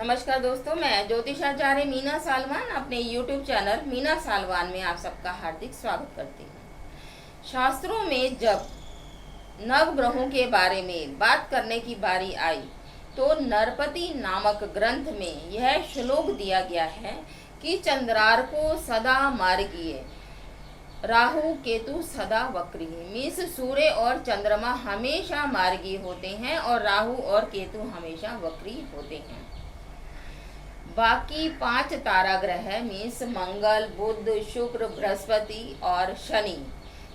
नमस्कार दोस्तों, मैं ज्योतिषाचार्य मीना सालवान अपने YouTube चैनल मीना सालवान में आप सबका हार्दिक स्वागत करती हूँ। शास्त्रों में जब नवग्रहों के बारे में बात करने की बारी आई तो नरपति नामक ग्रंथ में यह श्लोक दिया गया है कि चंद्रार्को सदा मार्गीय, राहु केतु सदा वक्री। मीन्स सूर्य और चंद्रमा हमेशा मार्गी होते हैं और राहु और केतु हमेशा वक्री होते हैं। बाकी 5 तारा ग्रह मीन्स मंगल, बुध, शुक्र, बृहस्पति और शनि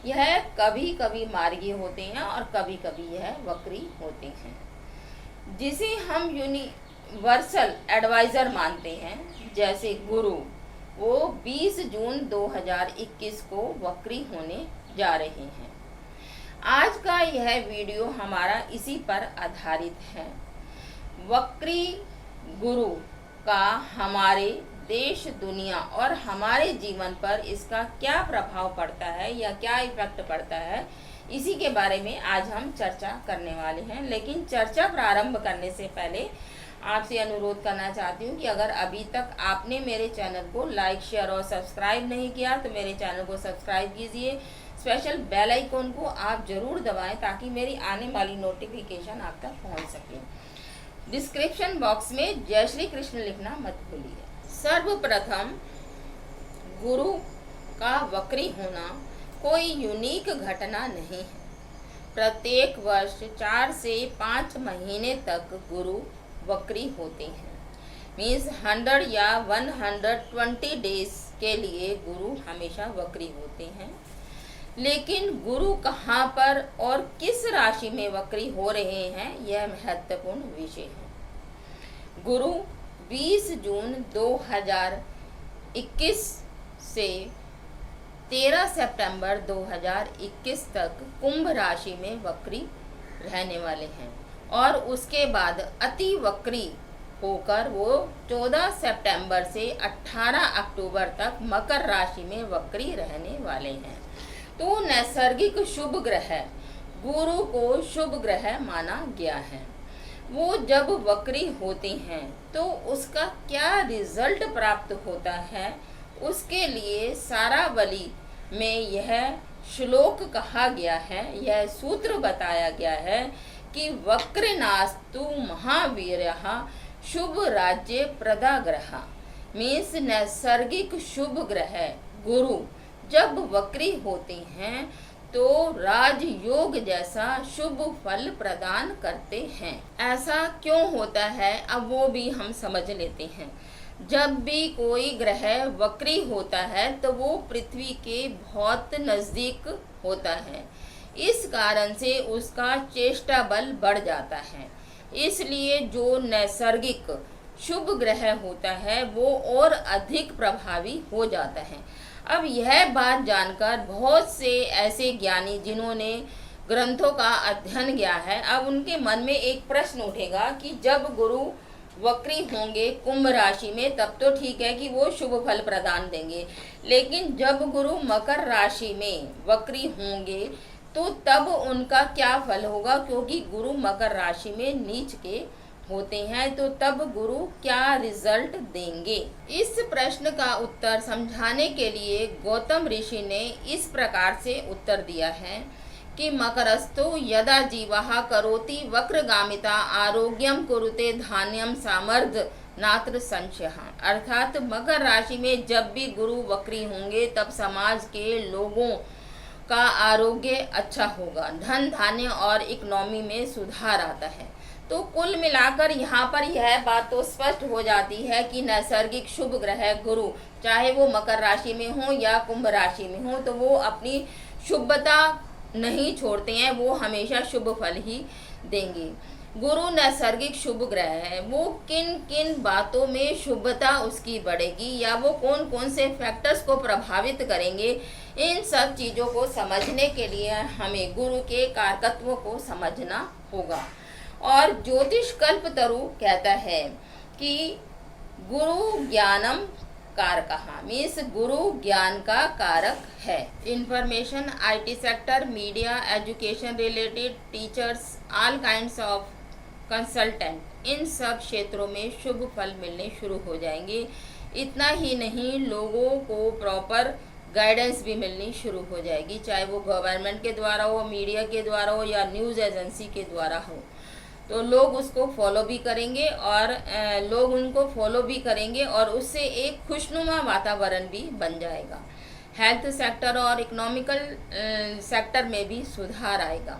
यह कभी कभी मार्गी होते हैं और कभी कभी यह वक्री होते हैं, जिसे हम यूनिवर्सल एडवाइजर मानते हैं। जैसे गुरु, वो 20 जून 2021 को वक्री होने जा रहे हैं। आज का यह वीडियो हमारा इसी पर आधारित है। वक्री गुरु का हमारे देश, दुनिया और हमारे जीवन पर इसका क्या प्रभाव पड़ता है या क्या इफेक्ट पड़ता है, इसी के बारे में आज हम चर्चा करने वाले हैं। लेकिन चर्चा प्रारंभ करने से पहले आपसे अनुरोध करना चाहती हूँ कि अगर अभी तक आपने मेरे चैनल को लाइक, शेयर और सब्सक्राइब नहीं किया तो मेरे चैनल को सब्सक्राइब कीजिए। स्पेशल बेल आइकन को आप जरूर दबाएं ताकि मेरी आने वाली नोटिफिकेशन आप तक पहुँच सके। डिस्क्रिप्शन बॉक्स में जय श्री कृष्ण लिखना मत भूलिए। सर्वप्रथम, गुरु का वक्री होना कोई यूनिक घटना नहीं है। प्रत्येक वर्ष 4 से 5 महीने तक गुरु वक्री होते हैं। मीन्स 100 या 120 डेज के लिए गुरु हमेशा वक्री होते हैं। लेकिन गुरु कहाँ पर और किस राशि में वक्री हो रहे हैं, यह महत्वपूर्ण विषय है। गुरु 20 जून 2021 से 13 सितंबर 2021 तक कुंभ राशि में वक्री रहने वाले हैं और उसके बाद अति वक्री होकर वो 14 सितंबर से 18 अक्टूबर तक मकर राशि में वक्री रहने वाले हैं। तो नैसर्गिक शुभ ग्रह गुरु को शुभ ग्रह माना गया है। वो जब वक्री होते हैं तो उसका क्या रिजल्ट प्राप्त होता है, उसके लिए सारावली में यह श्लोक कहा गया है, यह सूत्र बताया गया है कि वक्रनास्तु महावीरः शुभ राज्य प्रदा ग्रह। मीन्स नैसर्गिक शुभ ग्रह गुरु जब वक्री होते हैं तो राजयोग जैसा शुभ फल प्रदान करते हैं। ऐसा क्यों होता है, अब वो भी हम समझ लेते हैं। जब भी कोई ग्रह वक्री होता है तो वो पृथ्वी के बहुत नज़दीक होता है, इस कारण से उसका चेष्टा बल बढ़ जाता है। इसलिए जो नैसर्गिक शुभ ग्रह होता है वो और अधिक प्रभावी हो जाता है। अब यह बात जानकर बहुत से ऐसे ज्ञानी जिन्होंने ग्रंथों का अध्ययन किया है, अब उनके मन में एक प्रश्न उठेगा कि जब गुरु वक्री होंगे कुंभ राशि में तब तो ठीक है कि वो शुभ फल प्रदान देंगे, लेकिन जब गुरु मकर राशि में वक्री होंगे तो तब उनका क्या फल होगा, क्योंकि गुरु मकर राशि में नीच के होते हैं, तो तब गुरु क्या रिजल्ट देंगे। इस प्रश्न का उत्तर समझाने के लिए गौतम ऋषि ने इस प्रकार से उत्तर दिया है कि मकरस्थो यदा जीवः करोति वक्रगामिता आरोग्यम कुरुते धान्यम सामर्थ नात्र संशयः। अर्थात मकर राशि में जब भी गुरु वक्री होंगे तब समाज के लोगों का आरोग्य अच्छा होगा, धन धान्य और इकोनॉमी में सुधार आता है। तो कुल मिलाकर यहाँ पर यह बात तो स्पष्ट हो जाती है कि नैसर्गिक शुभ ग्रह गुरु चाहे वो मकर राशि में हो या कुंभ राशि में हो तो वो अपनी शुभता नहीं छोड़ते हैं, वो हमेशा शुभ फल ही देंगे। गुरु नैसर्गिक शुभ ग्रह है, वो किन किन बातों में शुभता उसकी बढ़ेगी या वो कौन कौन से फैक्टर्स को प्रभावित करेंगे, इन सब चीज़ों को समझने के लिए हमें गुरु के कारकत्व को समझना होगा। और ज्योतिष कल्पतरु कहता है कि गुरु ज्ञानम कारकः, मीन्स गुरु ज्ञान का कारक है। Information, IT sector, media, education related, teachers, all kinds of consultant, इन सब क्षेत्रों में शुभ फल मिलने शुरू हो जाएंगे। इतना ही नहीं, लोगों को प्रॉपर गाइडेंस भी मिलनी शुरू हो जाएगी, चाहे वो गवर्नमेंट के द्वारा हो, मीडिया के द्वारा हो या न्यूज़ एजेंसी के द्वारा हो। तो लोग उसको फॉलो भी करेंगे और लोग उनको फॉलो भी करेंगे और उससे एक खुशनुमा वातावरण भी बन जाएगा। हेल्थ सेक्टर और इकोनॉमिकल सेक्टर में भी सुधार आएगा।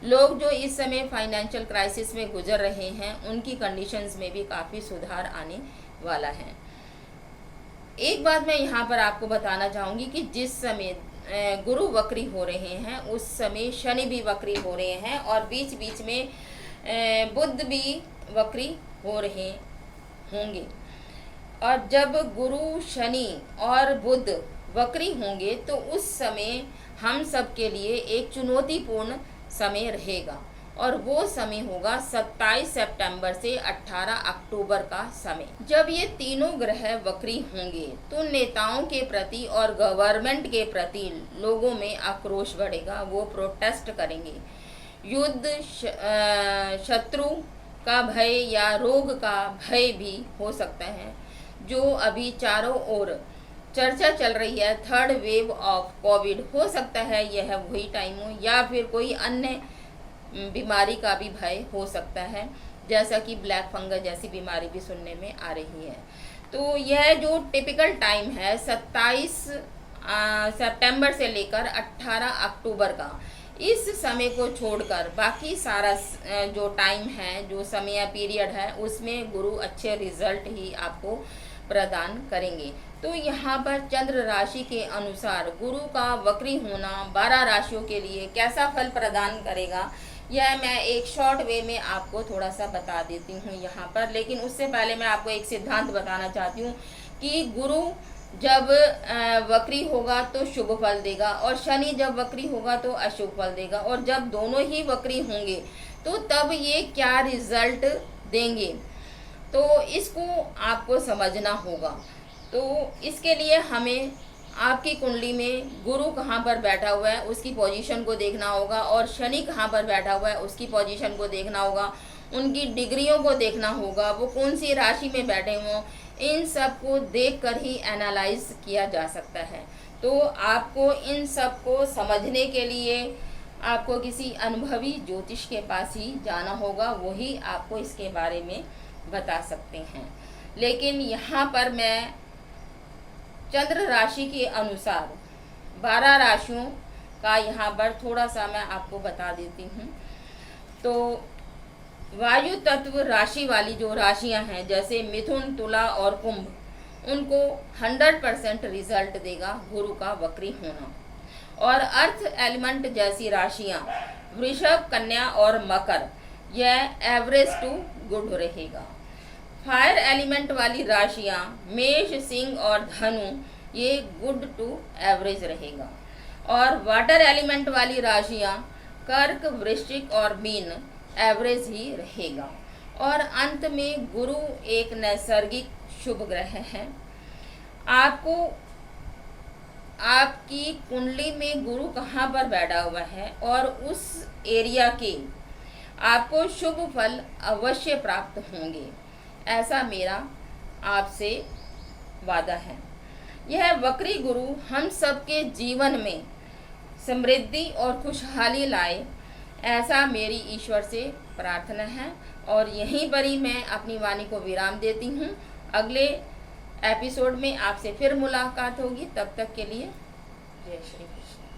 लोग जो इस समय फाइनेंशियल क्राइसिस में गुजर रहे हैं, उनकी कंडीशंस में भी काफ़ी सुधार आने वाला है। एक बात मैं यहाँ पर आपको बताना चाहूँगी कि जिस समय गुरु वक्री हो रहे हैं, उस समय शनि भी वक्री हो रहे हैं और बीच बीच में बुध भी वक्री हो रहे होंगे। और जब गुरु, शनि और बुध वक्री होंगे तो उस समय हम सब के लिए एक चुनौतीपूर्ण समय रहेगा और वो समय होगा 27 सितंबर से 18 अक्टूबर का समय। जब ये तीनों ग्रह वक्री होंगे तो नेताओं के प्रति और गवर्नमेंट के प्रति लोगों में आक्रोश बढ़ेगा, वो प्रोटेस्ट करेंगे। युद्ध, शत्रु का भय या रोग का भय भी हो सकता है, जो अभी चारों ओर चर्चा चल रही है। थर्ड वेव ऑफ कोविड, हो सकता है यह वही टाइम हो, या फिर कोई अन्य बीमारी का भी भय हो सकता है, जैसा कि ब्लैक फंगस जैसी बीमारी भी सुनने में आ रही है। तो यह जो टिपिकल टाइम है 27 सितंबर से लेकर 18 अक्टूबर का, इस समय को छोड़कर बाकी सारा जो टाइम है, जो समय पीरियड है, उसमें गुरु अच्छे रिजल्ट ही आपको प्रदान करेंगे। तो यहाँ पर चंद्र राशि के अनुसार गुरु का वक्री होना 12 राशियों के लिए कैसा फल प्रदान करेगा, यह मैं एक शॉर्ट वे में आपको थोड़ा सा बता देती हूँ यहाँ पर। लेकिन उससे पहले मैं आपको एक सिद्धांत बताना चाहती हूँ कि गुरु जब वक्री होगा तो शुभ फल देगा और शनि जब वक्री होगा तो अशुभ फल देगा, और जब दोनों ही वक्री होंगे तो तब ये क्या रिजल्ट देंगे, तो इसको आपको समझना होगा। तो इसके लिए हमें आपकी कुंडली में गुरु कहाँ पर बैठा हुआ है उसकी पोजीशन को देखना होगा और शनि कहाँ पर बैठा हुआ है उसकी पोजीशन को देखना होगा, उनकी डिग्रियों को देखना होगा, वो कौन सी राशि में बैठे हों, इन सब को देखकर ही एनालाइज किया जा सकता है। तो आपको इन सब को समझने के लिए आपको किसी अनुभवी ज्योतिष के पास ही जाना होगा, वही आपको इसके बारे में बता सकते हैं। लेकिन यहाँ पर मैं चंद्र राशि के अनुसार 12 राशियों का यहाँ पर थोड़ा सा मैं आपको बता देती हूँ। तो वायु तत्व राशि वाली जो राशियाँ हैं, जैसे मिथुन, तुला और कुंभ, उनको 100% रिजल्ट देगा गुरु का वक्री होना। और अर्थ एलिमेंट जैसी राशियाँ वृषभ, कन्या और मकर, यह एवरेज टू गुड रहेगा। फायर एलिमेंट वाली राशियाँ मेष, सिंह और धनु, ये गुड टू एवरेज रहेगा। और वाटर एलिमेंट वाली राशियाँ कर्क, वृश्चिक और मीन, एवरेज ही रहेगा। और अंत में गुरु एक नैसर्गिक शुभ ग्रह है। आपको आपकी कुंडली में गुरु कहाँ पर बैठा हुआ है और उस एरिया के आपको शुभ फल अवश्य प्राप्त होंगे, ऐसा मेरा आपसे वादा है। यह वक्री गुरु हम सबके जीवन में समृद्धि और खुशहाली लाए, ऐसा मेरी ईश्वर से प्रार्थना है। और यहीं पर ही मैं अपनी वाणी को विराम देती हूँ। अगले एपिसोड में आपसे फिर मुलाकात होगी, तब तक के लिए जय श्री कृष्ण।